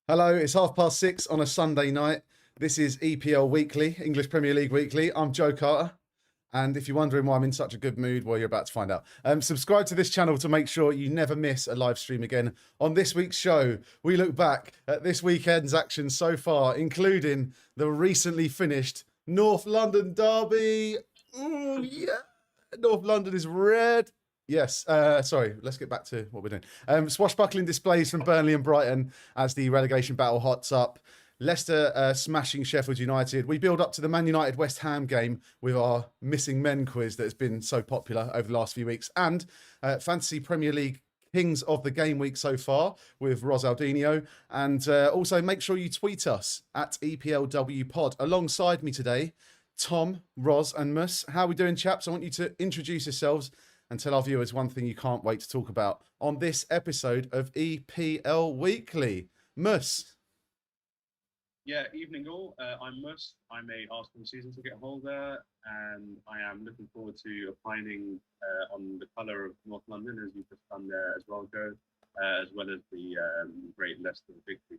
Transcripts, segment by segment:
Hello, it's 6:30 on a Sunday night. This is EPL Weekly, English Premier League Weekly. I'm Joe Carter. And if you're wondering why I'm in such a good mood, well, you're about to find out. Subscribe to this channel to make sure you never miss a live stream again. On this week's show, we look back at this weekend's action so far, including the recently finished North London derby. Ooh, yeah. North London is red. Yes, sorry, let's get back to what we're doing. Swashbuckling displays from Burnley and Brighton as the relegation battle hots up. Leicester smashing Sheffield United. We build up to the Man United West Ham game with our missing men quiz that has been so popular over the last few weeks. And Fantasy Premier League Kings of the Game Week so far with Rosaldinho. And also make sure you tweet us at EPLWPod. Alongside me today, Tom, Ros and Mus. How are we doing, chaps? I want you to introduce yourselves and tell our viewers one thing you can't wait to talk about on this episode of EPL Weekly. Mus. Yeah, evening all. I'm Mus. I'm a Arsenal season ticket holder, and I am looking forward to opining on the colour of North London, as you've just done there as well, Joe, as well as the great Leicester victory.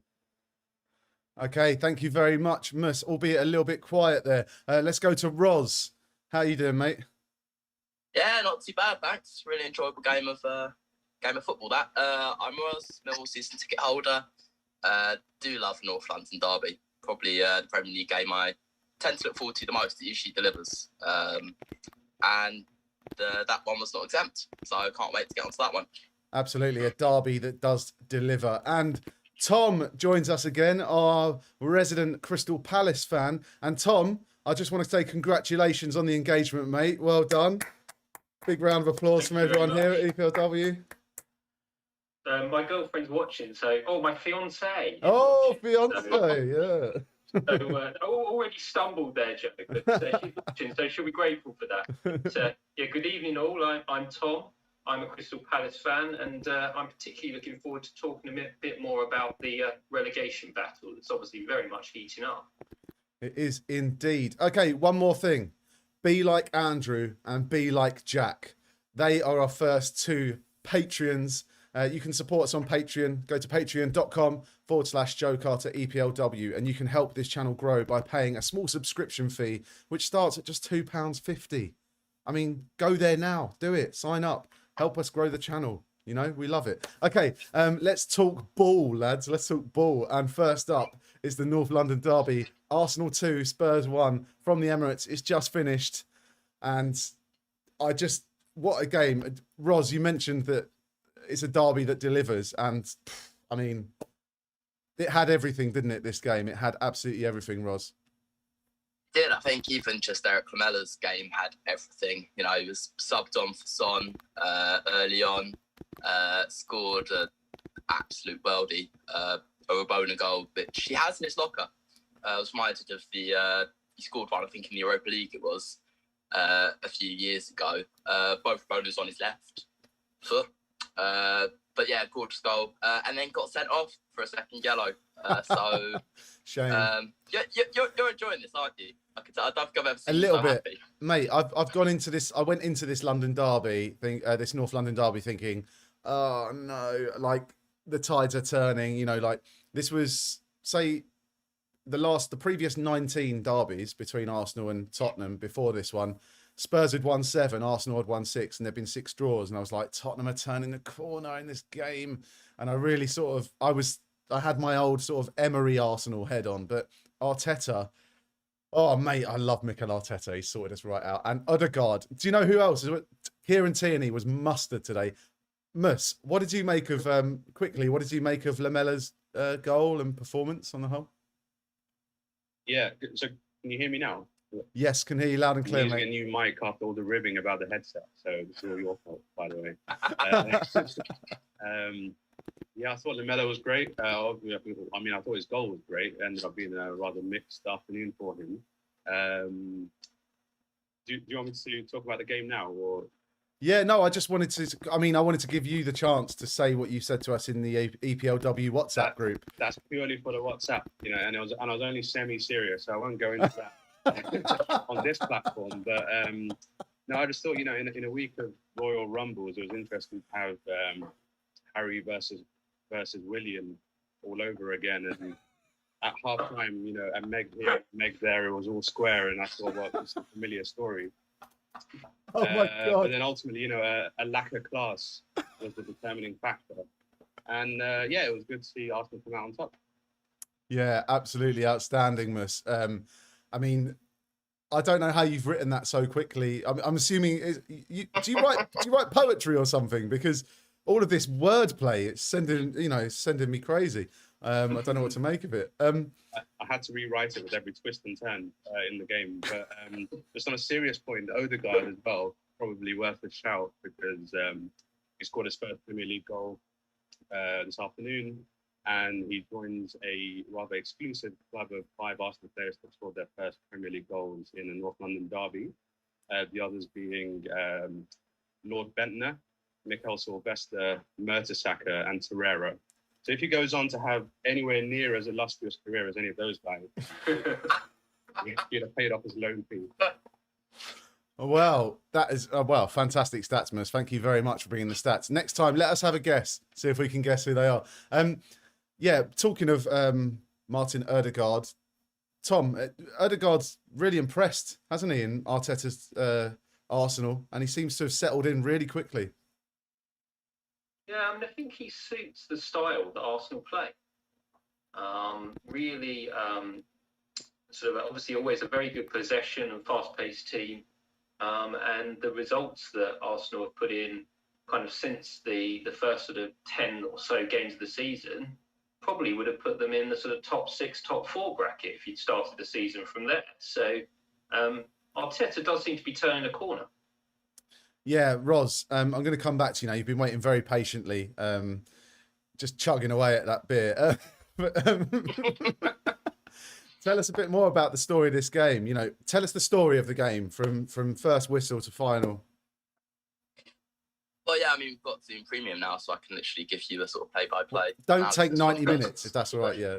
Okay, thank you very much, Mus, albeit a little bit quiet there. Let's go to Ros. How you doing, mate? Yeah, not too bad, thanks. Really enjoyable game of football. That I'm Ros, Millwall season ticket holder. Do love North London derby. Probably the Premier League game I tend to look forward to the most. It usually delivers, and that one was not exempt. So I can't wait to get onto that one. Absolutely, a derby that does deliver. And Tom joins us again, our resident Crystal Palace fan. And Tom, I just want to say congratulations on the engagement, mate. Well done. Big round of applause from everyone here at EPLW. My girlfriend's watching, so my fiance. Oh, fiance, yeah. So already stumbled there, Joe. But she's watching, so she'll be grateful for that. So yeah, good evening all. I'm Tom. I'm a Crystal Palace fan, and I'm particularly looking forward to talking a bit more about the relegation battle. That's obviously very much heating up. It is indeed. Okay, one more thing. Be like Andrew and be like Jack. They are our first two Patreons. You can support us on Patreon. Go to patreon.com/Joe Carter EPLW, and you can help this channel grow by paying a small subscription fee, which starts at just £2.50. I mean, go there now. Do it. Sign up. Help us grow the channel. You know, we love it. Okay, let's talk ball, lads. Let's talk ball. And first up is the North London derby. Arsenal 2, Spurs 1 from the Emirates. It's just finished. And what a game. Ros, you mentioned that it's a derby that delivers. And, I mean, it had everything, didn't it, this game? It had absolutely everything, Ros. Did I think even just Eric Lamella's game had everything. You know, he was subbed on for Son early on. Scored an absolute worldie, a Rabona goal, which he has in his locker. I was reminded of he scored one, I think, in the Europa League it was a few years ago. Both Rabonas on his left foot. But yeah, gorgeous goal. And then got sent off for a second yellow. So shame. You're enjoying this, aren't you? I don't think I've ever seen a little so bit, happy. Mate. I've gone into this. I went into this London derby this North London derby thinking, oh no, like the tides are turning. You know, like this was the previous 19 derbies between Arsenal and Tottenham before this one. Spurs had won 7, Arsenal had won 6, and there'd been 6 draws. And I was like, Tottenham are turning the corner in this game. And I really I had my old sort of Emery Arsenal head on, but Arteta. Oh, mate, I love Mikel Arteta. He sorted us right out. And Odegaard. Do you know who else? Kieran Tierney was mustard today. Mus, what did you make of, what did you make of Lamella's goal and performance on the whole? Yeah, so can you hear me now? Yes, can hear you loud and clear, I'm using mate. a new mic after all the ribbing about the headset, so it's all your fault, by the way. Yeah, I thought Lamella was great. I mean, I thought his goal was great. It ended up being a rather mixed afternoon for him. Do you want me to talk about the game now, or? Yeah, no, I just wanted to. I mean, I wanted to give you the chance to say what you said to us in the EPLW WhatsApp group. That's purely for the WhatsApp, you know, and I was only semi-serious, so I won't go into that on this platform. But no, I just thought, you know, in a week of Royal Rumbles, it was interesting to have Harry versus William all over again. And at half time, a Meg here, Meg there, it was all square, and I thought, well, it's a familiar story. Oh my God. But then ultimately, a lack of class was the determining factor. And it was good to see Arsenal come out on top. Yeah, absolutely outstanding, Mus. I mean, I don't know how you've written that so quickly. I'm assuming do you write poetry or something? Because all of this wordplay, it's sending me crazy. I don't know what to make of it. I had to rewrite it with every twist and turn in the game. But just on a serious point, Odegaard as well, probably worth a shout because he scored his first Premier League goal this afternoon, and he joins a rather exclusive club of 5 Arsenal players that scored their first Premier League goals in a North London derby. The others being Lord Bentner, Mikel Sylvester, Mertesacker, and Torreira. So if he goes on to have anywhere near as illustrious career as any of those guys, he'd have paid off his loan fee. Well, that is fantastic stats, Mus. Thank you very much for bringing the stats. Next time, let us have a guess. See if we can guess who they are. Talking of Martin Odegaard, Tom, Odegaard's really impressed, hasn't he, in Arteta's Arsenal, and he seems to have settled in really quickly. Yeah, I think he suits the style that Arsenal play. Really, sort of obviously always a very good possession and fast-paced team. And the results that Arsenal have put in kind of since the first sort of 10 or so games of the season probably would have put them in the sort of top 6, top 4 bracket if you'd started the season from there. So Arteta does seem to be turning a corner. Yeah, Ros, I'm going to come back to you now. You've been waiting very patiently, just chugging away at that beer. Tell us a bit more about the story of this game. Tell us the story of the game from first whistle to final. Well, yeah, we've got Zoom Premium now, so I can literally give you a sort of play-by-play. Don't take 90 minutes, if that's all right, yeah.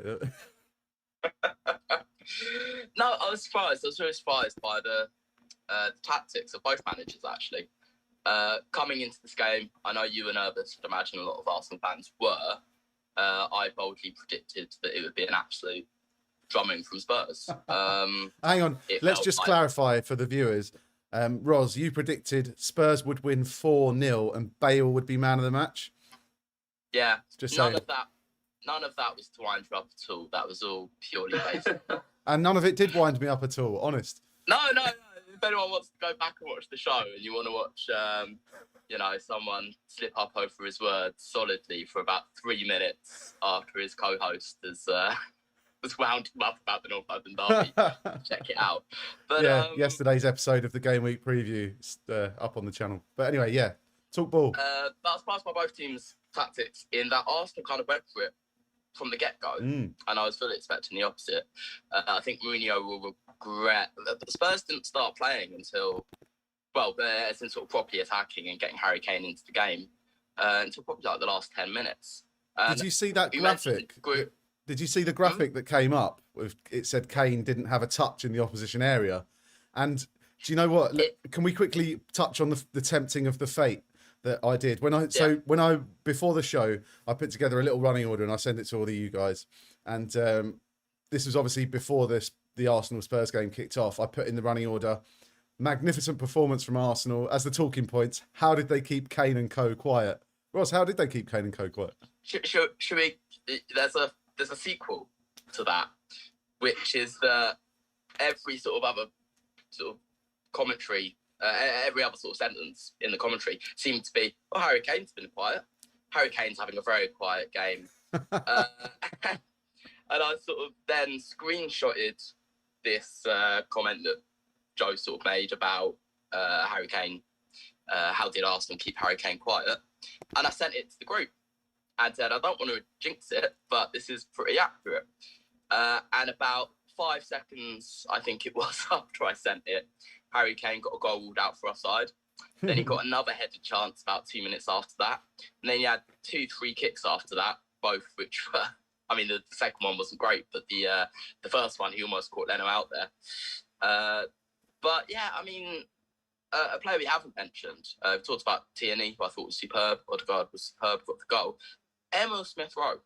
No, I was surprised. I was really surprised by the tactics of both managers, actually. Coming into this game, I know you and Urbis would imagine a lot of Arsenal fans were. I boldly predicted that it would be an absolute drumming from Spurs. Hang on, let's just clarify for the viewers. Ros, you predicted Spurs would win 4-0 and Bale would be man of the match? Yeah, just none of that was to wind you up at all. That was all purely based. And none of it did wind me up at all, honest. No. If anyone wants to go back and watch the show and you want to watch, someone slip up over his words solidly for about 3 minutes after his co-host has wound him up about the North London derby, check it out. But yeah, yesterday's episode of the Game Week preview up on the channel. But anyway, yeah, talk ball. That was surprised by both teams' tactics in that Arsenal kind of went for it from the get-go, and I was fully expecting the opposite. I think Mourinho will regret that the Spurs didn't start playing until sort of properly attacking and getting Harry Kane into the game until probably like the last 10 minutes. Did you see that graphic? Did you see the graphic that came up? It said Kane didn't have a touch in the opposition area. And do you know what? Can we quickly touch on the tempting of the fate that I did? Before the show, I put together a little running order and I sent it to all of you guys. And this was obviously before the Arsenal Spurs game kicked off. I put in the running order, magnificent performance from Arsenal as the talking points. How did they keep Kane and co quiet? Ross, how did they keep Kane and co quiet? Should we? There's a sequel to that, which is that every sort of other sort of commentary, every other sort of sentence in the commentary seemed to be, "Oh, Harry Kane's been quiet. Harry Kane's having a very quiet game." And I sort of then screenshotted this comment that Joe sort of made about Harry Kane. How did Arsenal keep Harry Kane quiet? And I sent it to the group and said, I don't want to jinx it, but this is pretty accurate. And about 5 seconds, I think it was, after I sent it, Harry Kane got a goal ruled out for offside. Then he got another headed chance about 2 minutes after that. And then he had 2 free kicks after that, both which were, the second one wasn't great, but the first one, he almost caught Leno out there. But yeah, a player we haven't mentioned, we talked about Tierney, who I thought was superb. Odegaard was superb, got the goal. Emil Smith-Rowe.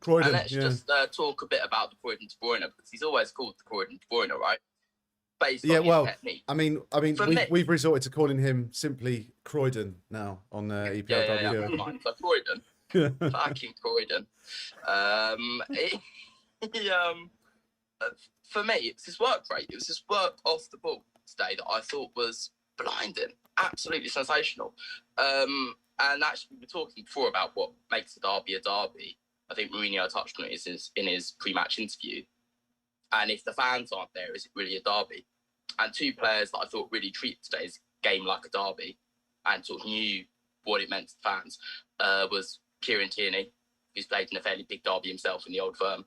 Croydon, And let's yeah. just talk a bit about the Croydon De Bruyne, because he's always called the Croydon De Bruyne, right? Based Yeah, on well, his technique. I mean, For me- we've resorted to calling him simply Croydon now on EPL Yeah, fine. So Croydon, Yeah. fucking Croydon. He, for me, it's his work rate. It was his work off the ball today that I thought was blinding, absolutely sensational. And actually, we were talking before about what makes a derby a derby. I think Mourinho touched on it in his pre-match interview. And if the fans aren't there, is it really a derby? And two players that I thought really treated today's game like a derby and sort of knew what it meant to fans was Kieran Tierney, who's played in a fairly big derby himself in the old firm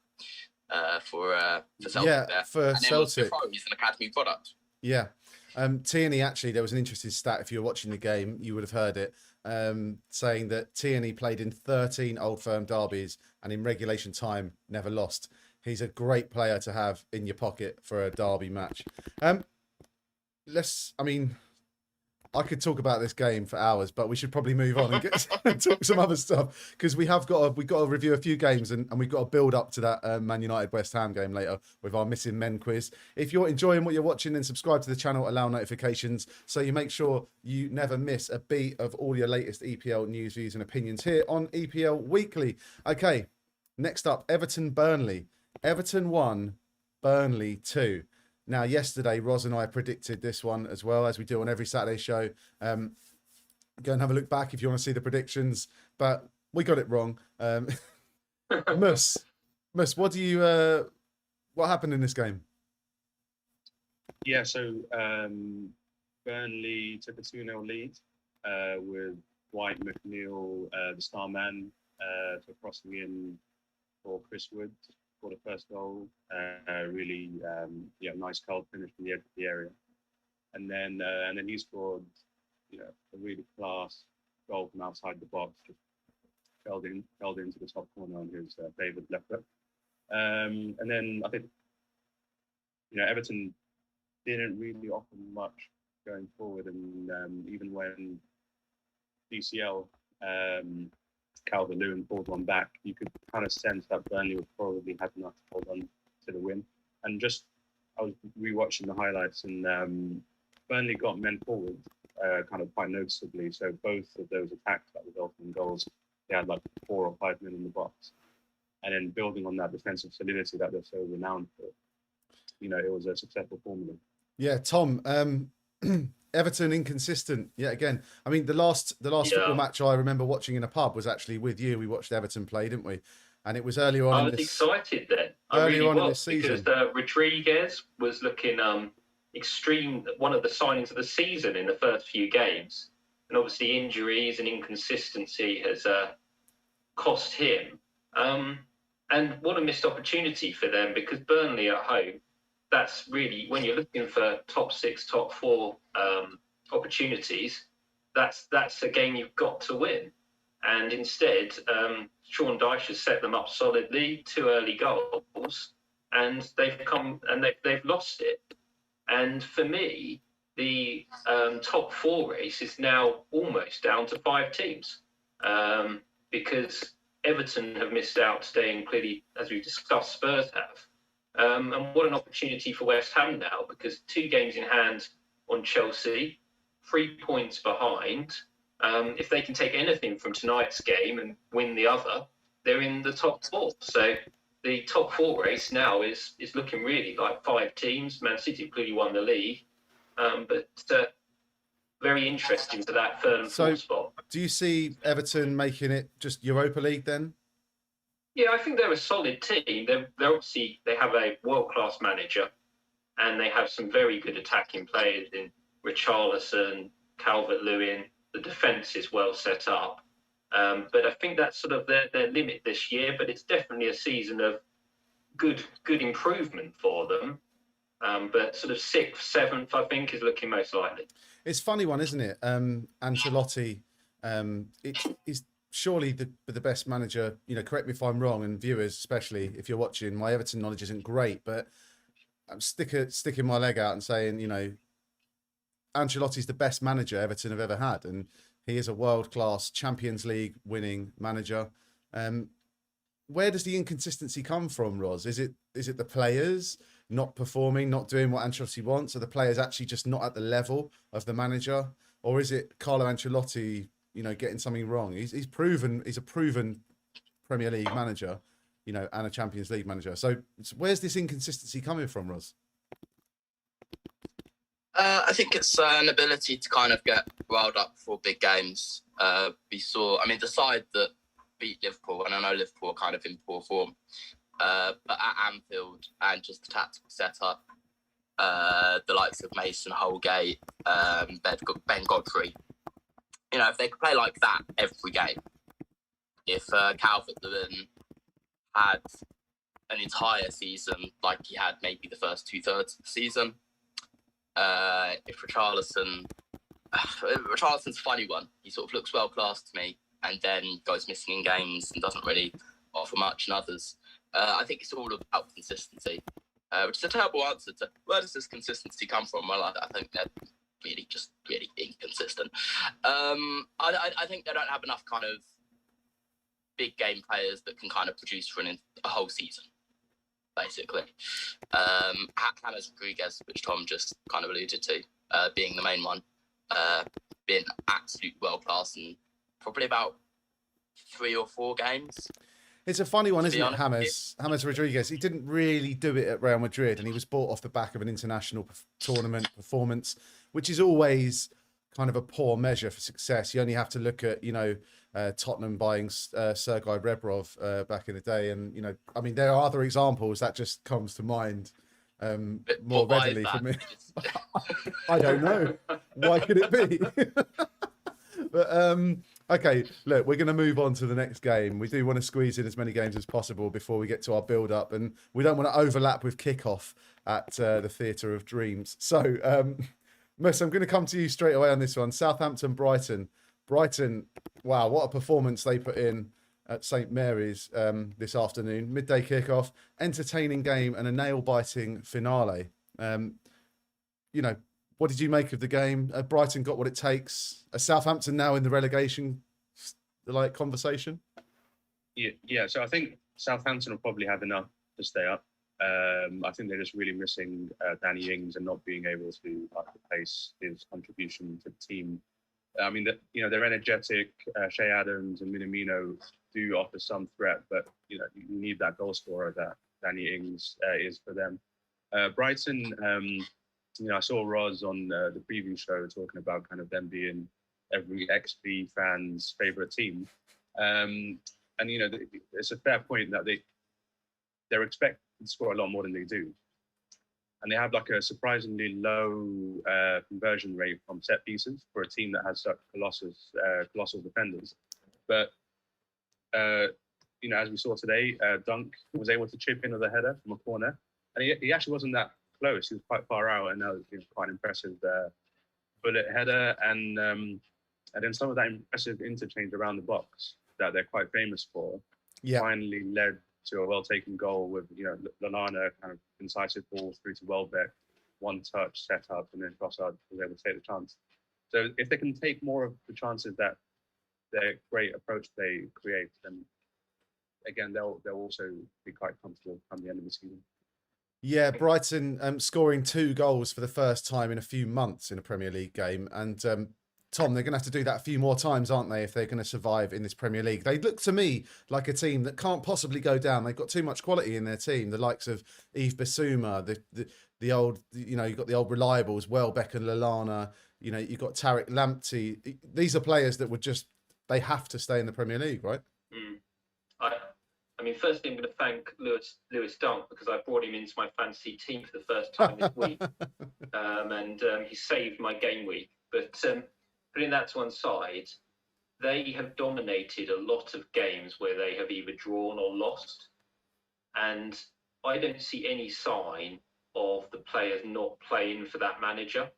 for Celtic. Yeah, there. for And then Celtic. he's an academy product. Yeah. Tierney, actually, there was an interesting stat. If you were watching the game, you would have heard it, saying that Tierney played in 13 Old Firm derbies and in regulation time never lost. He's a great player to have in your pocket for a derby match. I could talk about this game for hours, but we should probably move on and and talk some other stuff, because we've got to review a few games and we've got to build up to that Man United West Ham game later with our missing men quiz. If you're enjoying what you're watching, then subscribe to the channel, allow notifications so you make sure you never miss a beat of all your latest EPL news, views and opinions here on EPL Weekly. Okay, next up, Everton Burnley. Everton 1, Burnley 2. Now, yesterday, Roz and I predicted this one as well, as we do on every Saturday show. Go and have a look back if you want to see the predictions, but we got it wrong. Mus, what happened in this game? Yeah, so Burnley took a 2-0 lead with White, McNeil, the star man, for crossing in for Chris Wood for the first goal. Really, nice curled finish from the edge of the area, and then he scored, a really class goal from outside the box, just fell into the top corner on his David left foot. And then I think, Everton didn't really offer much going forward, and even when DCL Calvert-Lewin pulled one back, you could kind of sense that Burnley would probably have enough to hold on to the win. And I was rewatching the highlights, and Burnley got men forward kind of quite noticeably. So both of those attacks that resulted in goals, they had like 4 or 5 men in the box. And then building on that defensive solidity that they're so renowned for, it was a successful formula. Yeah, Tom, Everton inconsistent yet again. I mean, the last football match I remember watching in a pub was actually with you. We watched Everton play, didn't we? And it was earlier on. I was excited then. I really was, because Rodriguez was looking extreme. One of the signings of the season in the first few games, and obviously injuries and inconsistency has cost him. And what a missed opportunity for them, because Burnley at home, that's really, when you're looking for top 6, top 4 opportunities, that's a game you've got to win. And instead, Sean Dyche has set them up solidly, 2 early goals, and they've lost it. And for me, the top 4 race is now almost down to 5 teams, because Everton have missed out today, and clearly, as we've discussed, Spurs have. And what an opportunity for West Ham now, because 2 games in hand on Chelsea, 3 points behind. If they can take anything from tonight's game and win the other, they're in the top 4. So the top 4 race now is looking really like 5 teams. Man City clearly won the league, but very interesting for that 3rd and 4th spot. Do you see Everton making it just Europa League then? Yeah, I think they're a solid team. They're obviously, they have a world-class manager, and they have some very good attacking players in Richarlison, Calvert-Lewin. The defence is well set up. But I think that's sort of their limit this year, but it's definitely a season of good improvement for them. But sort of 6th, 7th, I think, is looking most likely. It's a funny one, isn't it? Ancelotti is surely the best manager. Correct me if I'm wrong, and viewers especially, if you're watching, my Everton knowledge isn't great, but I'm sticking my leg out and saying, Ancelotti's the best manager Everton have ever had, and he is a world-class Champions League winning manager. where does the inconsistency come from, Roz? Is it the players not performing, not doing what Ancelotti wants? Are the players actually just not at the level of the manager? Or is it Carlo Ancelotti, getting something wrong? He's a proven Premier League manager, and a Champions League manager. So where's this inconsistency coming from, Roz? I think it's an ability to kind of get riled up for big games. We saw, the side that beat Liverpool, and I know Liverpool are kind of in poor form, but at Anfield and just the tactical setup, the likes of Mason Holgate, Ben Godfrey, if they could play like that every game, if Calvert-Lewin had an entire season like he had maybe the first 2/3 of the season, if Richarlison's a funny one. He sort of looks well classed to me and then goes missing in games and doesn't really offer much in others. I think it's all about consistency, which is a terrible answer to where does this consistency come from? Well, I think they're really inconsistent. I think they don't have enough kind of big game players that can kind of produce for a whole season, basically. James Rodriguez, which Tom just kind of alluded to, being the main one, been absolute world class in probably about 3 or 4 games. It's a funny one, isn't it, James Rodriguez? He didn't really do it at Real Madrid, and he was bought off the back of an international tournament performance, which is always kind of a poor measure for success. You only have to look at, Tottenham buying Sergei Rebrov back in the day, and there are other examples that just comes to mind more readily for me. I don't know. Why could it be? But okay, look, we're going to move on to the next game. We do want to squeeze in as many games as possible before we get to our build-up, and we don't want to overlap with kickoff at the Theatre of Dreams. So, Mus, I'm going to come to you straight away on this one. Southampton, Brighton. Brighton, wow, what a performance they put in at St Mary's this afternoon. Midday kickoff, entertaining game, and a nail-biting finale. What did you make of the game? Brighton got what it takes. Southampton now in the relegation conversation? Yeah. So I think Southampton will probably have enough to stay up. I think they're just really missing Danny Ings and not being able to replace his contribution to the team. They're energetic. Shea Adams and Minamino do offer some threat, but you need that goal scorer that Danny Ings is for them. Brighton, I saw Roz on the preview show talking about kind of them being every XP fan's favorite team, it's a fair point that they're expected to score a lot more than they do. And they have a surprisingly low conversion rate from set pieces for a team that has such colossal defenders. But, as we saw today, Dunk was able to chip in with a header from a corner. And he actually wasn't that close. He was quite far out, and that was quite an impressive bullet header. And then some of that impressive interchange around the box that they're quite famous for finally led to a well-taken goal with, Lallana kind of incisive ball through to Welbeck, one touch, set up, and then Trossard was able to take the chance. So if they can take more of the chances that their great approach they create, then again, they'll also be quite comfortable come the end of the season. Yeah, Brighton scoring 2 goals for the first time in a few months in a Premier League game. And Tom, they're going to have to do that a few more times, aren't they, if they're going to survive in this Premier League? They look to me like a team that can't possibly go down. They've got too much quality in their team. The likes of Yves Bissouma, the old, you've got the old reliables, Welbeck and Lallana. You've got Tariq Lamptey. These are players that they have to stay in the Premier League, right? Firstly, I'm going to thank Lewis Dunk because I brought him into my fantasy team for the first time this week, and he saved my game week. But putting that to one side, they have dominated a lot of games where they have either drawn or lost, and I don't see any sign of the players not playing for that manager.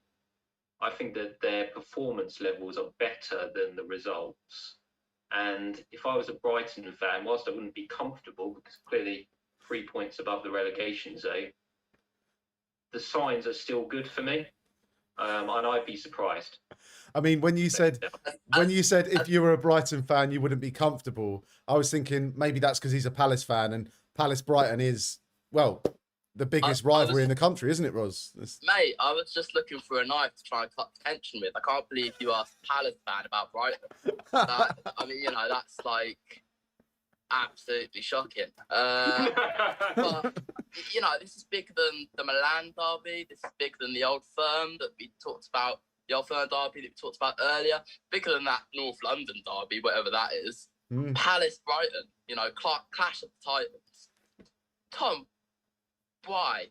I think that their performance levels are better than the results. And if I was a Brighton fan, whilst I wouldn't be comfortable, because clearly 3 points above the relegation zone, the signs are still good for me. and I'd be surprised. I mean, when you said if you were a Brighton fan, you wouldn't be comfortable, I was thinking maybe that's because he's a Palace fan, and Palace Brighton is, well, the biggest rivalry in the country, isn't it, Ros? Mate, I was just looking for a knife to try and cut tension with. I can't believe you asked a Palace fan about Brighton. I mean, you know, that's like absolutely shocking. But you know, this is bigger than the Milan derby. This is bigger than the Old Firm that we talked about. The Old Firm derby that we talked about earlier. Bigger than that North London derby, whatever that is. Palace Brighton. You know, clash of the Titans. Tom, why?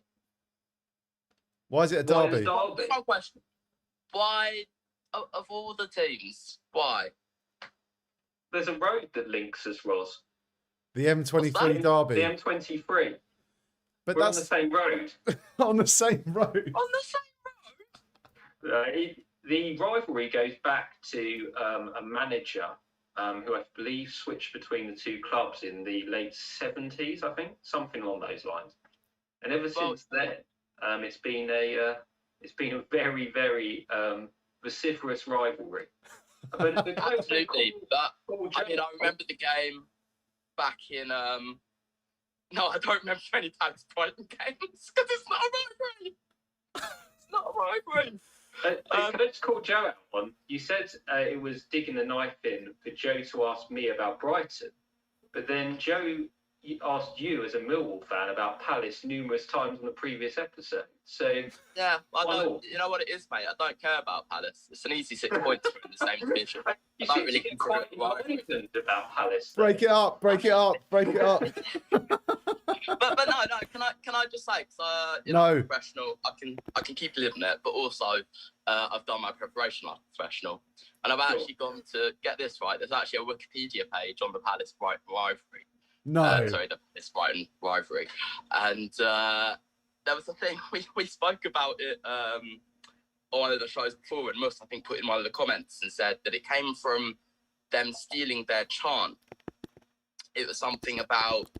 Why is it a derby? One question. Why, of all the teams, why? There's a road that links us, Ros. The M23 derby. The M23. But We're that's on the same road. on the same road. On the same road? The rivalry goes back to a manager who I believe switched between the two clubs in the late 70s, I think, something along those lines. And ever since then, it's been a very, very vociferous rivalry. But absolutely. But I mean, I remember the game back in. No, I don't remember any Palace Brighton games because it's not a rivalry. It's not a rivalry. Can I just call Joe out one? You said it was digging the knife in for Joe to ask me about Brighton, but then Joe asked you as a Millwall fan about Palace numerous times on the previous episode. So yeah, I don't. You know what it is, mate? I don't care about Palace. It's an easy 6 points for in the same division. You I don't seem really to get quite enlightened about Palace. Break it up. Break it up. Break it up. but no. Can I just say? Cause, you know, I'm professional. I can keep living it, but also I've done my preparation like a professional, and I've actually gone to get this right. There's actually a Wikipedia page on the Palace Brighton rivalry. Sorry, the Brighton rivalry, and there was a thing we spoke about it on one of the shows before, and Mus, I think, put in one of the comments and said that it came from them stealing their chant. It was something about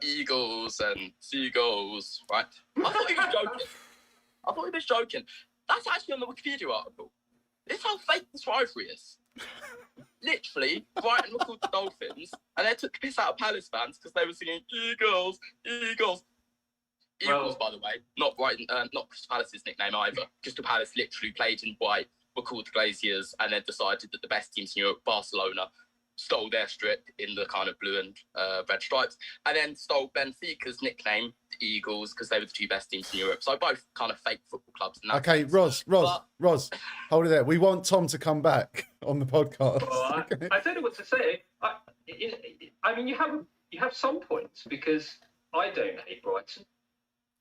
eagles and seagulls, right? I thought he was joking. That's actually on the Wikipedia article. This is how fake this rivalry is. Literally, Brighton were called the Dolphins, and they took the piss out of Palace fans because they were singing Eagles, Eagles. Eagles, by the way, not Brighton, not Crystal Palace's nickname either. Crystal Palace literally played in white, were called the Glaziers, and then decided that the best teams in Europe, Barcelona, stole their strip in the kind of blue and red stripes, and then stole Benfica's nickname, the Eagles, because they were the two best teams in Europe. So both kind of fake football clubs. Okay, Ros, hold it there. We want Tom to come back on the podcast. Well, I don't know what to say. I mean, you have some points because I don't hate Brighton.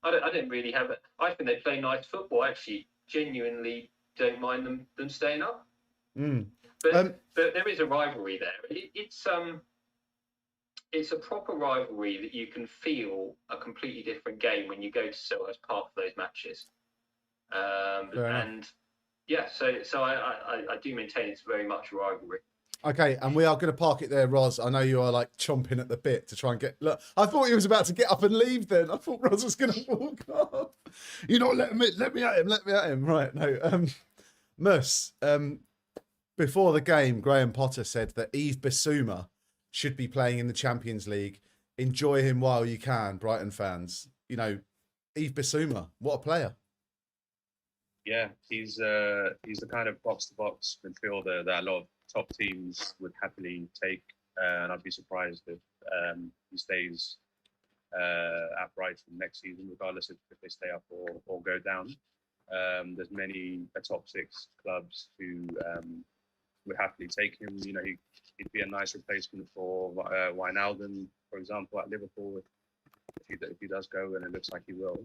I don't really have it. I think they play nice football. I actually genuinely don't mind them staying up. But there is a rivalry there. It's a proper rivalry that you can feel a completely different game when you go to Selhurst Park for those matches. And yeah, so I do maintain it's very much a rivalry. Okay, and we are going to park it there, Ros. I know you are like chomping at the bit to try and get. Look, I thought he was about to get up and leave. Then I thought Ros was going to walk off. You know, let me at him. Right, no, Mus. Before the game, Graham Potter said that Yves Bissouma should be playing in the Champions League. Enjoy him while you can, Brighton fans. You know, Yves Bissouma, what a player. Yeah, he's the kind of box-to-box midfielder that a lot of top teams would happily take, and I'd be surprised if he stays at Brighton next season, regardless if they stay up or go down. There's many top six clubs who would happily take him. You know, he'd be a nice replacement for Wijnaldum, for example, at Liverpool, if he does go, and it looks like he will.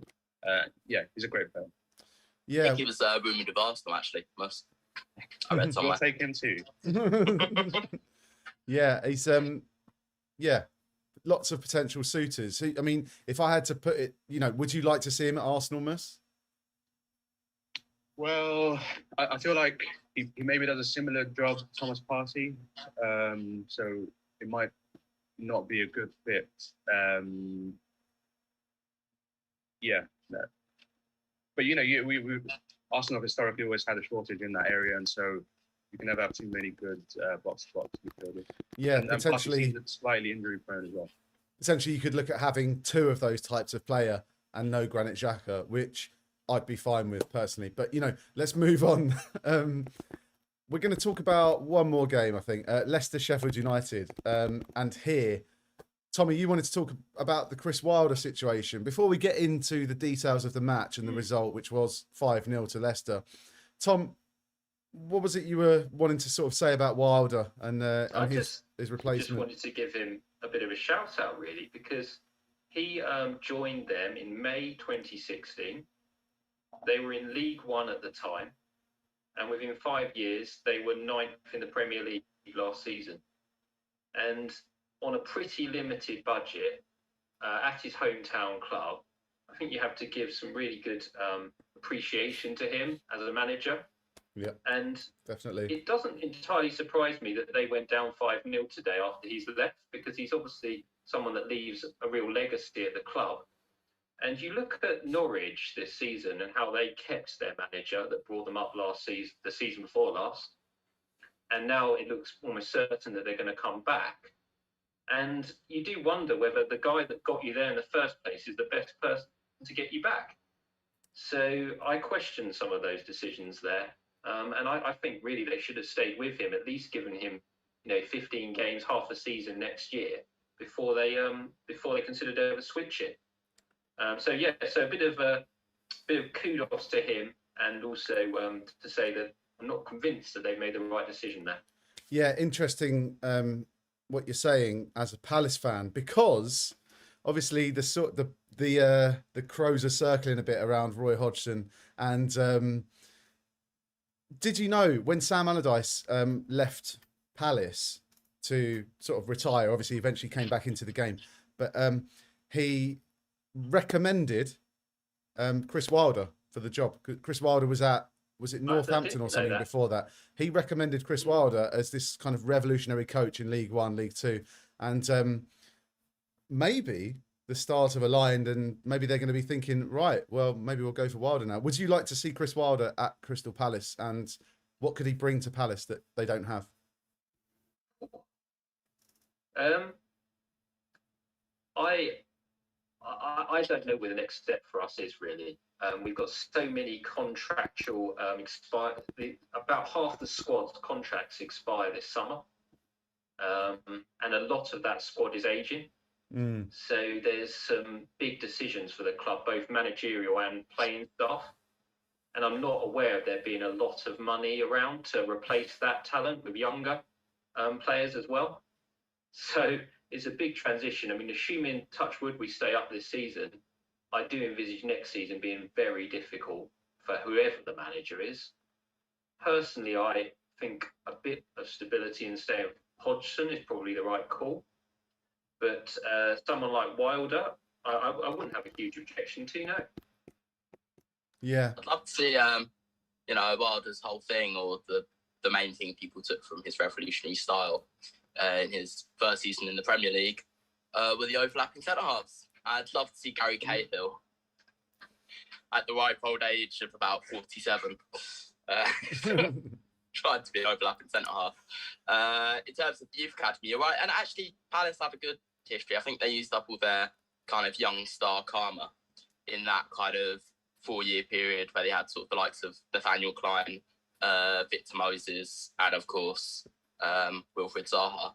Yeah, he's a great player. Yeah, I think he was rumoured of Arsenal, actually. I read somewhere. We'll take him too. Yeah, he's lots of potential suitors. I mean, if I had to put it, you know, would you like to see him at Arsenal, Mus? Well, I feel like he maybe does a similar job to Thomas Partey, so it might not be a good fit. Yeah, no. But you know, Arsenal have historically always had a shortage in that area, and so you can never have too many good box-to-box midfielders. Yeah, And plus potentially. he's slightly injury-prone as well. Essentially, you could look at having two of those types of player and no Granit Xhaka, which I'd be fine with personally. But, let's move on. We're going to talk about one more game, I think. Leicester Sheffield United. And here, Tommy, you wanted to talk about the Chris Wilder situation. Before we get into the details of the match and the result, which was 5-0 to Leicester. Tom, what was it you were wanting to sort of say about Wilder and his replacement? Just wanted to give him a bit of a shout out, really, because he joined them in May 2016. They were in League One at the time, and within 5 years, they were 9th in the Premier League last season. And on a pretty limited budget at his hometown club, I think you have to give some really good appreciation to him as a manager. Yeah, and definitely. It doesn't entirely surprise me that they went down 5-0 today after he's left, because he's obviously someone that leaves a real legacy at the club. And you look at Norwich this season and how they kept their manager that brought them up last season, the season before last. And now it looks almost certain that they're going to come back. And you do wonder whether the guy that got you there in the first place is the best person to get you back. So I question some of those decisions there. And I think really they should have stayed with him, at least given him, 15 games, half a season next year before they considered ever switching. So a bit of kudos to him, and also to say that I'm not convinced that they made the right decision there. Yeah, interesting what you're saying as a Palace fan, because obviously the crows are circling a bit around Roy Hodgson. And did you know when Sam Allardyce left Palace to sort of retire, obviously eventually came back into the game, but he recommended Chris Wilder for the job. Chris Wilder was it Northampton or something before that? He recommended Chris Wilder as this kind of revolutionary coach in League One, League Two. And maybe the stars have aligned, and maybe they're going to be thinking, right, well, maybe we'll go for Wilder now. Would you like to see Chris Wilder at Crystal Palace, and what could he bring to Palace that they don't have? I don't know where the next step for us is, really. We've got so many contractual about half the squad's contracts expire this summer. And a lot of that squad is aging. So there's some big decisions for the club, both managerial and playing staff. And I'm not aware of there being a lot of money around to replace that talent with younger players as well. So it's a big transition. I mean, assuming, touch wood, we stay up this season, I do envisage next season being very difficult for whoever the manager is. Personally, I think a bit of stability and staying with Hodgson is probably the right call. But someone like Wilder, I wouldn't have a huge objection to, no. Yeah. I'd love to see, Wilder's whole thing, or the main thing people took from his revolutionary style in his first season in the Premier League were the overlapping centre-halves. I'd love to see Gary Cahill at the ripe old age of about 47. Trying to be an overlapping centre-half. In terms of the youth academy, you're right. And actually, Palace have a good history. I think they used up all their kind of young star karma in that kind of 4-year period where they had sort of the likes of Nathaniel Klein, Victor Moses, and of course, Wilfried Zaha.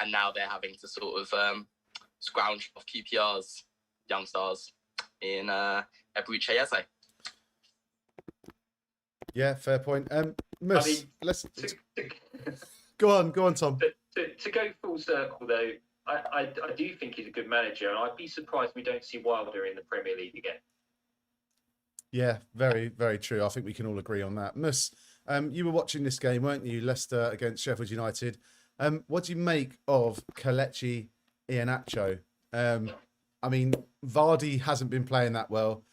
And now they're having to sort of scrounge off QPR's young stars in Ebouche Eze. Yeah, fair point. Mus, I mean, let's go on, Tom. To go full circle, though, I do think he's a good manager, and I'd be surprised if we don't see Wilder in the Premier League again. Yeah, very, very true. I think we can all agree on that. Mus, you were watching this game, weren't you? Leicester against Sheffield United. What do you make of Kelechi Iheanacho? I mean, Vardy hasn't been playing that well.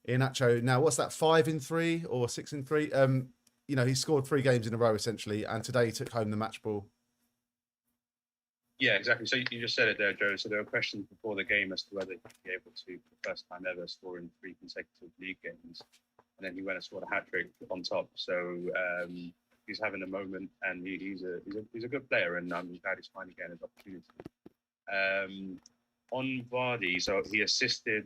Iheanacho, now what's that, 5 in 3 or 6 in 3? He scored 3 games in a row essentially, and today he took home the match ball. Yeah, exactly. So you just said it there, Joe. So there were questions before the game as to whether he'd be able to, for the first time ever, score in 3 consecutive league games. and then he went and scored a hat trick on top. So he's having a moment, and he's a good player, and I'm glad he's finally getting his opportunity. On Vardy, so he assisted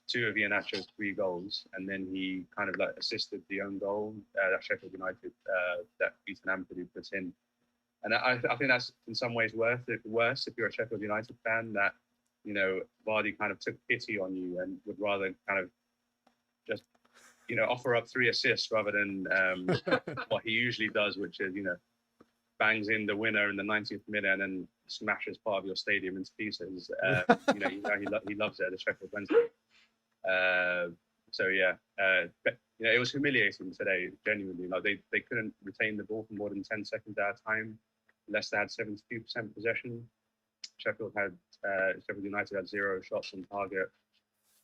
two of Iheanacho's 3 goals, and then he kind of like assisted the own goal that Sheffield United that Ethan Ampadu put in. And I think that's in some ways worse if you're a Sheffield United fan, that, you know, Vardy kind of took pity on you and would rather kind of just, you know, offer up 3 assists rather than what he usually does, which is, you know, bangs in the winner in the 90th minute and then smashes part of your stadium into pieces. You know, he loves it at the Sheffield Wednesday. So yeah, but, you know, it was humiliating today, genuinely. Like they couldn't retain the ball for more than 10 seconds at a time. Leicester had 72% possession. Sheffield United had 0 shots on target.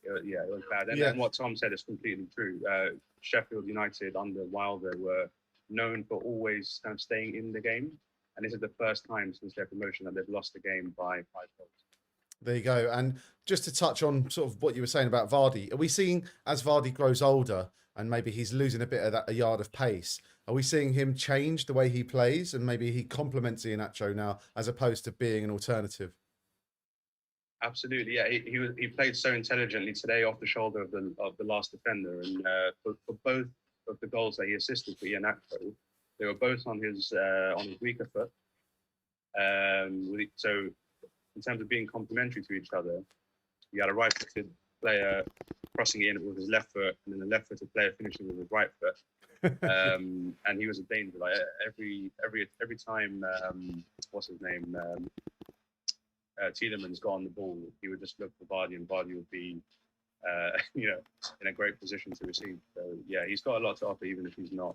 It was bad. And what Tom said is completely true. Sheffield United under Wilder were known for always kind of staying in the game, and this is the first time since their promotion that they've lost a game by 5 goals. There you go. And just to touch on sort of what you were saying about Vardy, are we seeing, as Vardy grows older and maybe he's losing a bit of a yard of pace, are we seeing him change the way he plays, and maybe he complements Iheanacho now as opposed to being an alternative? Absolutely, yeah. He played so intelligently today off the shoulder of the last defender, and for both of the goals that he assisted for Iheanacho, they were both on his weaker foot. So in terms of being complementary to each other, you had a right-footed player crossing in with his left foot, and then a left-footed player finishing with his right foot. And he was a danger. Like every time, what's his name? Tielemans got on the ball, he would just look for Vardy, and Vardy would be, you know, in a great position to receive. So yeah, he's got a lot to offer, even if he's not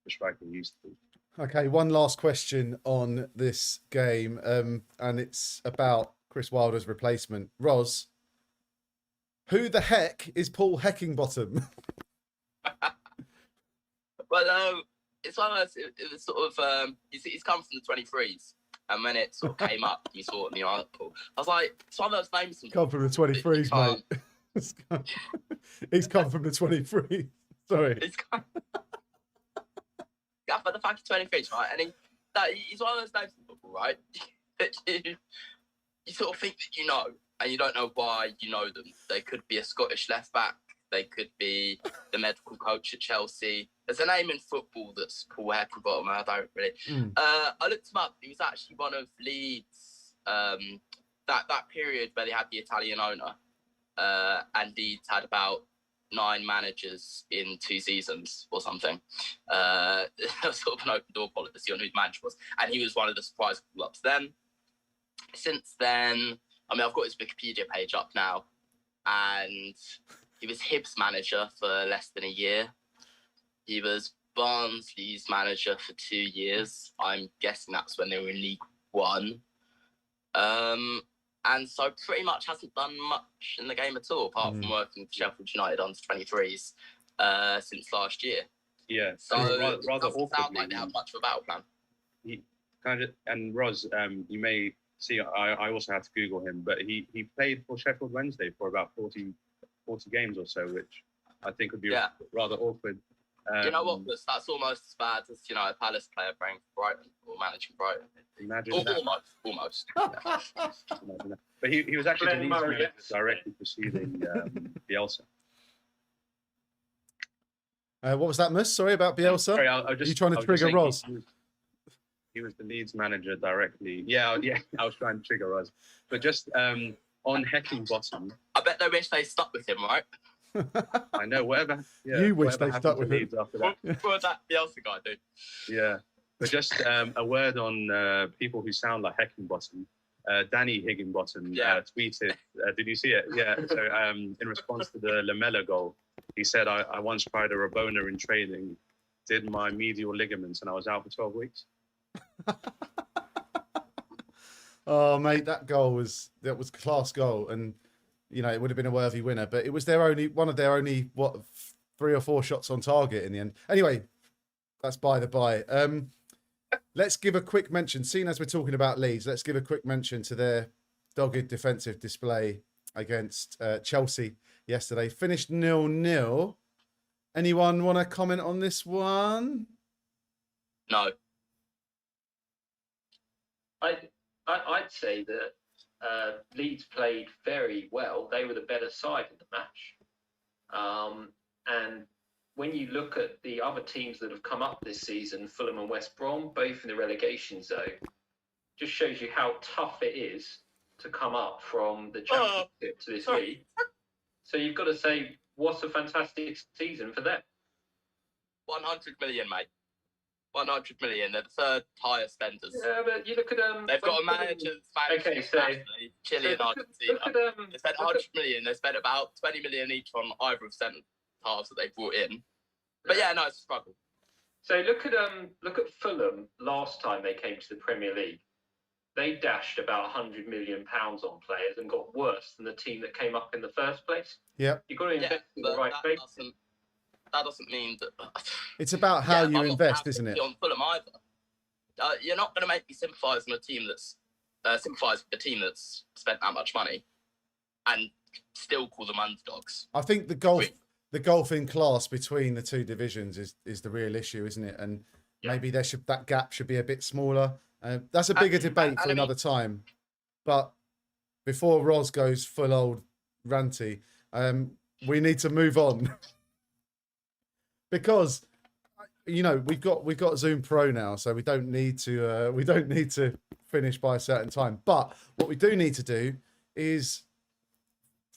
the striker he used to be. Okay, one last question on this game, and it's about Chris Wilder's replacement. Roz, who the heck is Paul Heckingbottom? Well, it's one of those, it was sort of, he's come from the 23s. And when it sort of came up, you saw it in the article. I was like, it's one of those names. Come from the 23s, mate. He's come from the 23s. Sorry. Yeah, but the fact he's 23s, right? And he's one of those names in football, right? You sort of think that you know, and you don't know why you know them. They could be a Scottish left back. They could be the medical coach at Chelsea. There's a name in football that's Paul Heckingbottom. I don't really. I looked him up. He was actually one of Leeds. That period where they had the Italian owner, and Leeds had about 9 managers in 2 seasons or something. There was sort of an open door policy on who the manager was, and he was one of the surprise call-ups then. Since then, I mean, I've got his Wikipedia page up now, and he was Hibs manager for less than a year. He was Barnsley's manager for 2 years. I'm guessing that's when they were in League One. And so pretty much hasn't done much in the game at all, apart from working for Sheffield United under 23s since last year. Yeah, so rather awkwardly, sound like they have much of a battle plan. He kind of, and Roz, you may see, I also had to Google him, but he played for Sheffield Wednesday for about 40 games or so, which I think would be rather awkward. You know what? That's almost as bad as, you know, a Palace player playing for Brighton or managing Brighton. Imagine that. Almost. But he was actually the Leeds manager directly preceding Bielsa. What was that, Mus? Sorry, about Bielsa? Sorry, Are you trying to trigger Roz? He was the Leeds manager directly. Yeah, I was trying to trigger Roz. But just on Heckingbottom. I bet they wish they stuck with him, right? I know, whatever. Yeah, you wish they stuck with him. After that. What would that Bielsa guy do? Yeah, but just a word on people who sound like Heckingbottom. Danny Higginbottom tweeted, did you see it? Yeah, so in response to the Lamella goal, he said, I once tried a Rabona in training, did my medial ligaments, and I was out for 12 weeks. Oh, mate, that was class goal, and you know it would have been a worthy winner, but it was one of their only 3 or 4 shots on target in the end. Anyway, that's by the by. Let's give a quick mention, seeing as we're talking about Leeds, let's give a quick mention to their dogged defensive display against Chelsea yesterday. Finished 0-0, Anyone want to comment on this one? No. I'd say that Leeds played very well. They were the better side in the match. And when you look at the other teams that have come up this season, Fulham and West Brom, both in the relegation zone, just shows you how tough it is to come up from the Championship to this league. So you've got to say, what's a fantastic season for them? 100 million, mate. 100 million. They're the third highest spenders. Yeah, but you look at them. They've got a manager that's Chile and Argentina. They spent 100 million. They spent about 20 million each on either of centre halves that they brought in. But yeah, no, it's a struggle. So look at Fulham last time they came to the Premier League. They dashed about £100 million on players and got worse than the team that came up in the first place. Yeah. You've got to invest in the right place. That doesn't mean that. It's about how you invest, isn't it? On Fulham either. You're not going to make me sympathise with a team that's spent that much money and still call them underdogs. I think the golf in class between the two divisions is the real issue, isn't it? And maybe that gap should be a bit smaller. That's a bigger debate for another time. But before Roz goes full old ranty, we need to move on. Because we've got Zoom Pro now, so we don't need to finish by a certain time. But what we do need to do is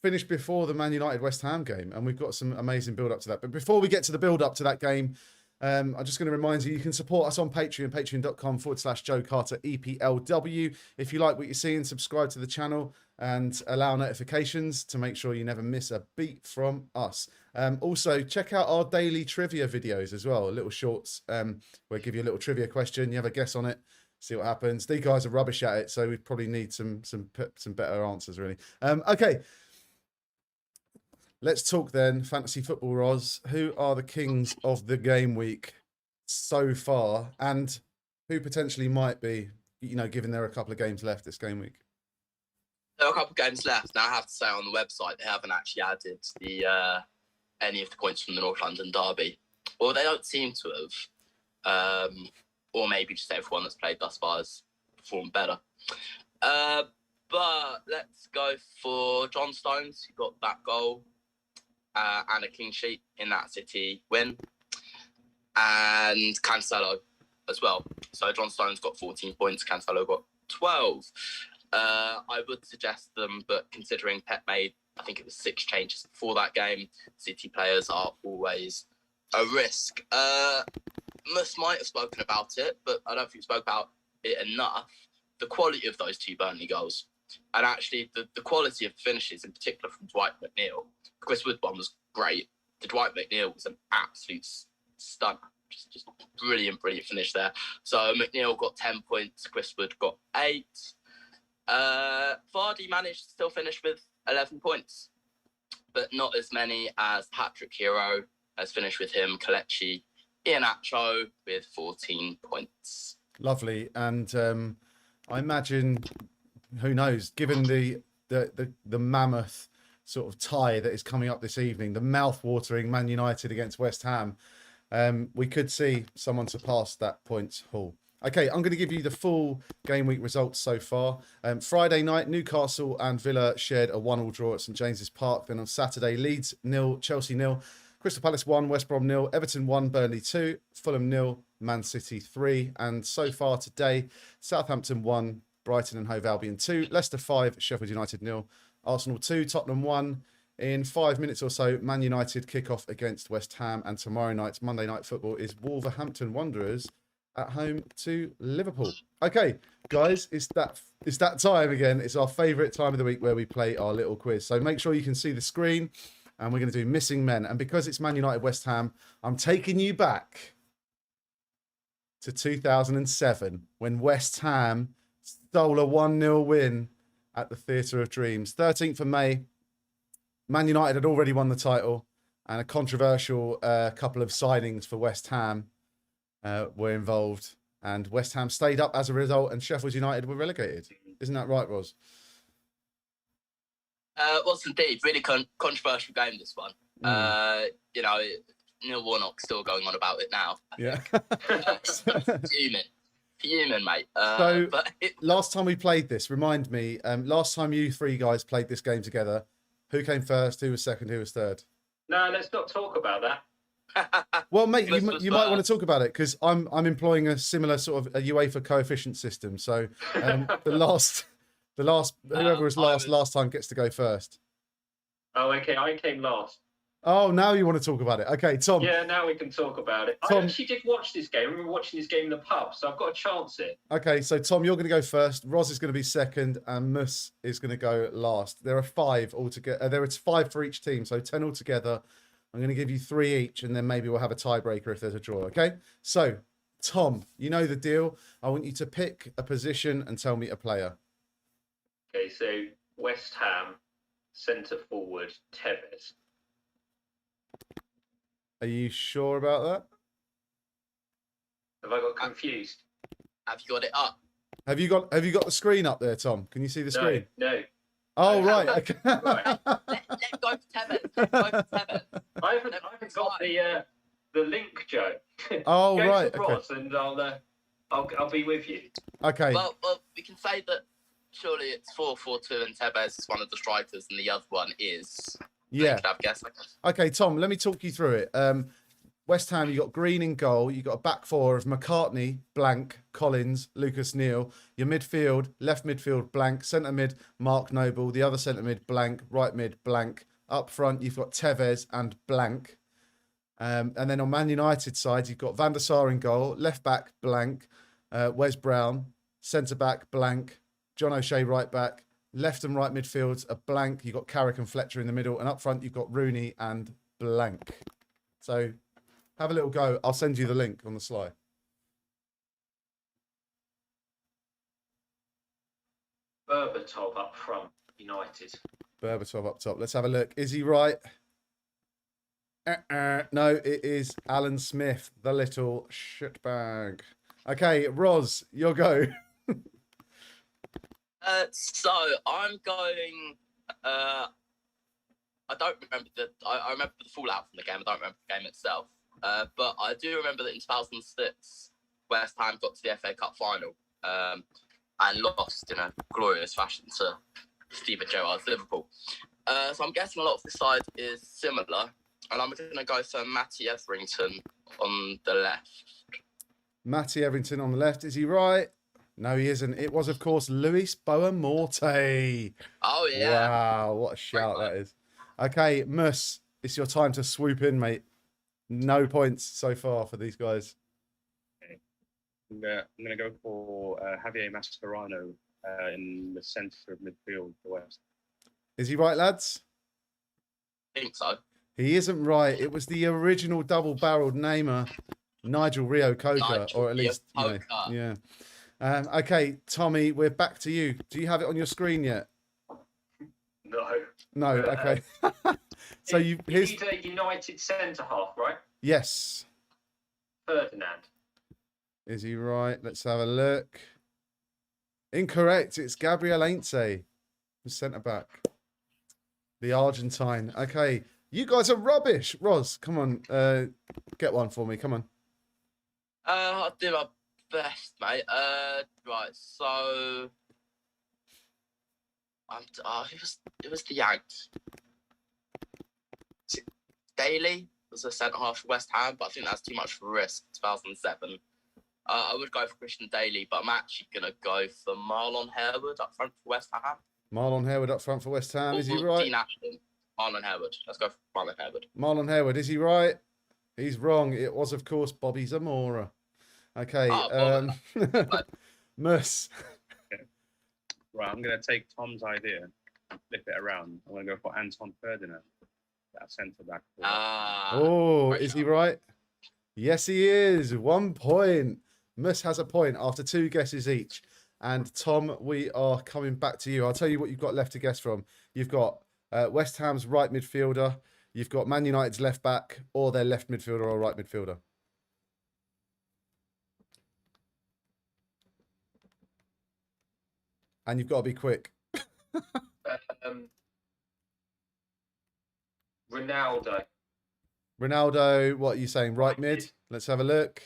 finish before the Man United West Ham game, and we've got some amazing build up to that. But before we get to the build up to that game, I'm just going to remind you can support us on Patreon, patreon.com/Joe Carter EPLW. If you like what you're seeing, subscribe to the channel and allow notifications to make sure you never miss a beat from us. Also, check out our daily trivia videos as well, little shorts where I give you a little trivia question, you have a guess on it, see what happens. These guys are rubbish at it, so we probably need some better answers, really. Okay. Let's talk then, fantasy football, Roz. Who are the kings of the game week so far, and who potentially might be, given there are a couple of games left this game week? There are a couple of games left. Now, I have to say on the website, they haven't actually added any of the points from the North London derby. Or they don't seem to have. Or maybe just everyone that's played thus far has performed better. But let's go for John Stones, who got that goal. And a clean sheet in that City win, and Cancelo as well. So John Stones got 14 points, Cancelo got 12. I would suggest them, but considering Pep made, I think it was 6 changes before that game, City players are always a risk. Mus might have spoken about it, but I don't think we spoke about it enough. The quality of those 2 Burnley goals. And actually, the quality of finishes, in particular from Dwight McNeil. Chris Wood one was great. The Dwight McNeil was an absolute stunner. Just brilliant finish there. So McNeil got 10 points. Chris Wood got 8. Vardy managed to still finish with 11 points, but not as many as Patrick Hero has finished with him. Kelechi Iheanacho with 14 points. Lovely. And I imagine, who knows, given the mammoth sort of tie that is coming up this evening, the mouth-watering Man United against West Ham, we could see someone surpass that points haul. Okay, I'm going to give you the full game week results so far. Friday night, Newcastle and Villa shared a 1-1 draw at St James's Park. Then on Saturday, Leeds 0, Chelsea 0, Crystal Palace 1, West Brom 0, Everton 1, Burnley 2, Fulham 0, Man City 3. And so far today, Southampton 1, Brighton and Hove Albion 2, Leicester 5, Sheffield United 0, Arsenal 2, Tottenham 1. In 5 minutes or so, Man United kick off against West Ham, and tomorrow night's Monday Night Football is Wolverhampton Wanderers at home to Liverpool. Okay, guys, it's that time again. It's our favourite time of the week where we play our little quiz. So make sure you can see the screen, and we're going to do missing men. And because it's Man United West Ham, I'm taking you back to 2007 when West Ham stole a 1-0 win at the Theatre of Dreams. 13th of May, Man United had already won the title, and a controversial couple of signings for West Ham were involved, and West Ham stayed up as a result, and Sheffield United were relegated. Isn't that right, Roz? Was indeed really controversial game, this one. Neil Warnock's still going on about it now. Yeah. Fuming, mate. So, but last time we played this, remind me, last time you three guys played this game together, who came first, who was second, who was third? No, let's not talk about that. Well, mate, This you was might want to first. talk about it because I'm employing a similar sort of a UEFA coefficient system. So the last whoever was last time gets to go first. Oh, okay. I came last. Oh, now you want to talk about it? Okay, Tom. Yeah, now we can talk about it. Tom- I actually did watch this game. I remember watching this game in the pub, so I've got a chance here. Okay, so Tom, you're going to go first. Roz is going to be second, and Mus is going to go last. There are 5 altogether. There is 5 for each team, so 10 altogether. I'm going to give you 3 each, and then maybe we'll have a tiebreaker if there's a draw. Okay. So, Tom, you know the deal. I want you to pick a position and tell me a player. Okay, so West Ham, centre forward, Tevez. Are you sure about that? Have I got confused? have you got it up? Have you got the screen up there, Tom? Can you see the screen? No. Oh, right. Okay. Right. Let's go for Tevez. Let's go for Tevez. I haven't got the link, Joe. Oh, Go right. to Okay. Ross and I'll be with you. Okay. Well, we can say that surely it's 4-4-2 and Tevez is one of the strikers and the other one is. Yeah. Could have guessed, I guess. Okay, Tom, let me talk you through it. West Ham, you got Green in goal. You got a back 4 of McCartney, blank, Collins, Lucas Neal. Your midfield, left midfield, blank. Centre mid, Mark Noble. The other centre mid, blank. Right mid, blank. Up front, you've got Tevez and blank. And then on Man United side, you've got Van der Sar in goal. Left back, blank. Wes Brown. Centre back, blank. John O'Shea, right back. Left and right midfields are blank. You've got Carrick and Fletcher in the middle. And up front, you've got Rooney and blank. So have a little go. I'll send you the link on the slide. Berbatov up front, United. Berbatov up top. Let's have a look. Is he right? No, it is Alan Smith, the little shitbag. Okay, Roz, your go. So I'm going. I don't remember I remember the fallout from the game. I don't remember the game itself. But I do remember that in 2006, West Ham got to the FA Cup final and lost in a glorious fashion to Steven Gerrard's Liverpool. So I'm guessing a lot of this side is similar, and I'm going to go for Matty Etherington on the left. Matty Everington on the left. Is he right? No, he isn't. It was, of course, Luis Boamorte. Oh yeah! Wow, what a shout that is. Okay, Mus, it's your time to swoop in, mate. No points so far for these guys. I'm gonna go for Javier Mascherano in the centre of midfield for West. Is he right, lads? I think so. He isn't right. It was the original double-barreled namer, Nigel Rio Coker, Nigel or at least, you know, Rio Coker. yeah. Okay, Tommy, we're back to you. Do you have it on your screen yet? No. No. Okay. So You here's need a United centre half, right? yes. Ferdinand. Is he right? Let's have a look. Incorrect. It's Gabriel Ainse, the centre back, the Argentine. Okay, you guys are rubbish. Roz, come on, get one for me. Come on. I'll do my best, mate. Right, so it was the Yanks. Daly was a centre half for West Ham, but I think that's too much for risk. 2007. I would go for Christian Daly, but I'm actually gonna go for Marlon Harewood up front for West Ham. Marlon Harewood up front for West Ham. Is he Or right? Dean Ashton. Marlon Harewood. Let's go for Marlon Harewood. Marlon Harewood. Is he right? He's wrong. It was, of course, Bobby Zamora. Okay. Mus. Right, I'm gonna take Tom's idea and flip it around. I'm gonna go for Anton Ferdinand, that centre back. Oh, great is he shout. right? Yes, he is. 1 point. Mus has a point after 2 guesses each. And Tom, we are coming back to you. I'll tell you what you've got left to guess from. You've got West Ham's right midfielder. You've got Man United's left back, or their left midfielder or right midfielder. And you've got to be quick. Ronaldo. Ronaldo, what are you saying? Right mid? Let's have a look.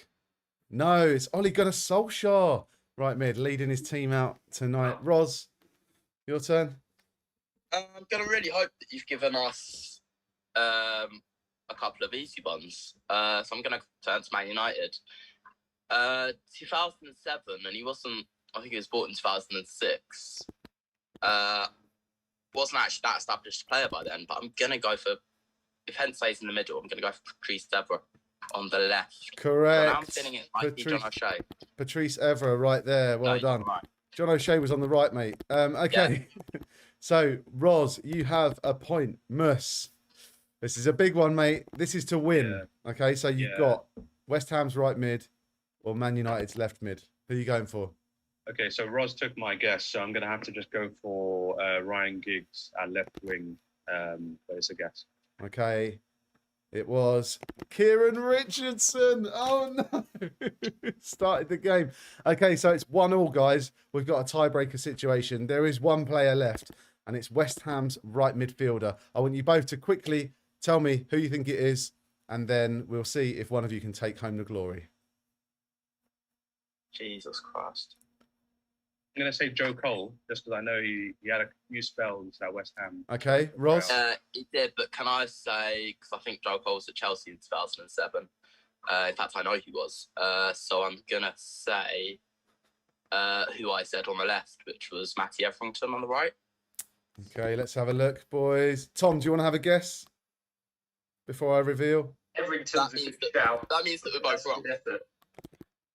No, it's Ole Gunnar Solskjaer. Right mid, leading his team out tonight. Roz, your turn. I'm gonna really hope that you've given us a couple of easy ones. So I'm gonna turn to Man United. 2007, and he wasn't. I think he was bought in 2006. Wasn't actually that established player by then, but I'm gonna go for. If Hensay's in the middle, I'm gonna go for Patrice Evra on the left. Correct. Now I'm feeling it might be John O'Shea. Patrice Evra, right there. Well done. Right. John O'Shea was on the right, mate. Okay. Yeah. So, Roz, you have a point. Mus. This is a big one, mate. This is to win. Yeah. Okay, so you've got West Ham's right mid or Man United's left mid. Who are you going for? Okay, so Roz took my guess, so I'm going to have to just go for Ryan Giggs at left wing. But it's a guess. Okay. It was Kieran Richardson. Oh, no. Started the game. Okay, so it's 1-1, guys. We've got a tiebreaker situation. There is one player left, and it's West Ham's right midfielder. I want you both to quickly tell me who you think it is, and then we'll see if one of you can take home the glory. Jesus Christ. I'm going to say Joe Cole, just because I know he had a few spells at West Ham. Okay, Ross? He did, but can I say, because I think Joe Cole was at Chelsea in 2007. In fact, I know he was. So I'm going to say who I said on the left, which was Matty Etherington on the right. Okay, let's have a look, boys. Tom, do you want to have a guess before I reveal? Etherington's a good shout. That means that we're both wrong.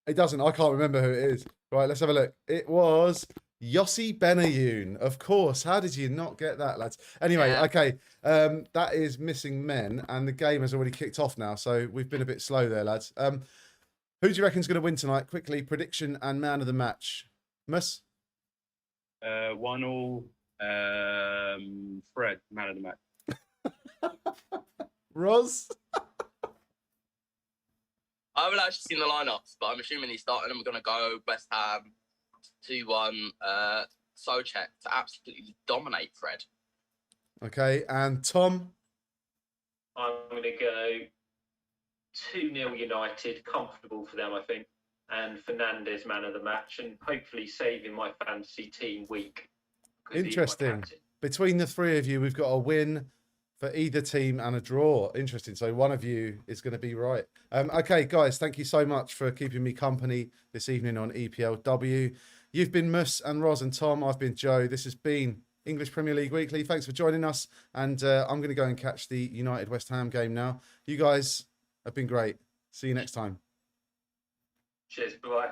It doesn't. I can't remember who it is. Right, let's have a look. It was Yossi Benayoun. Of course. How did you not get that, lads? Anyway, okay. That is missing men, and the game has already kicked off now, so we've been a bit slow there, lads. Who do you reckon is going to win tonight? Quickly, prediction and man of the match. Mus? 1-1. Fred, man of the match. Roz? I haven't actually seen the lineups, but I'm assuming he's starting. I'm going to go West Ham 2-1. Souček to absolutely dominate Fred. Okay, and Tom? I'm going to go 2-0 United, comfortable for them, I think. And Fernandes, man of the match, and hopefully saving my fantasy team week. Interesting. Between the three of you, we've got a win for either team and a draw. Interesting. So one of you is going to be right. Okay, guys, thank you so much for keeping me company this evening on EPLW. You've been Mus and Roz and Tom. I've been Joe. This has been English Premier League Weekly. Thanks for joining us. And I'm going to go and catch the United West Ham game now. You guys have been great. See you next time. Cheers. Bye-bye.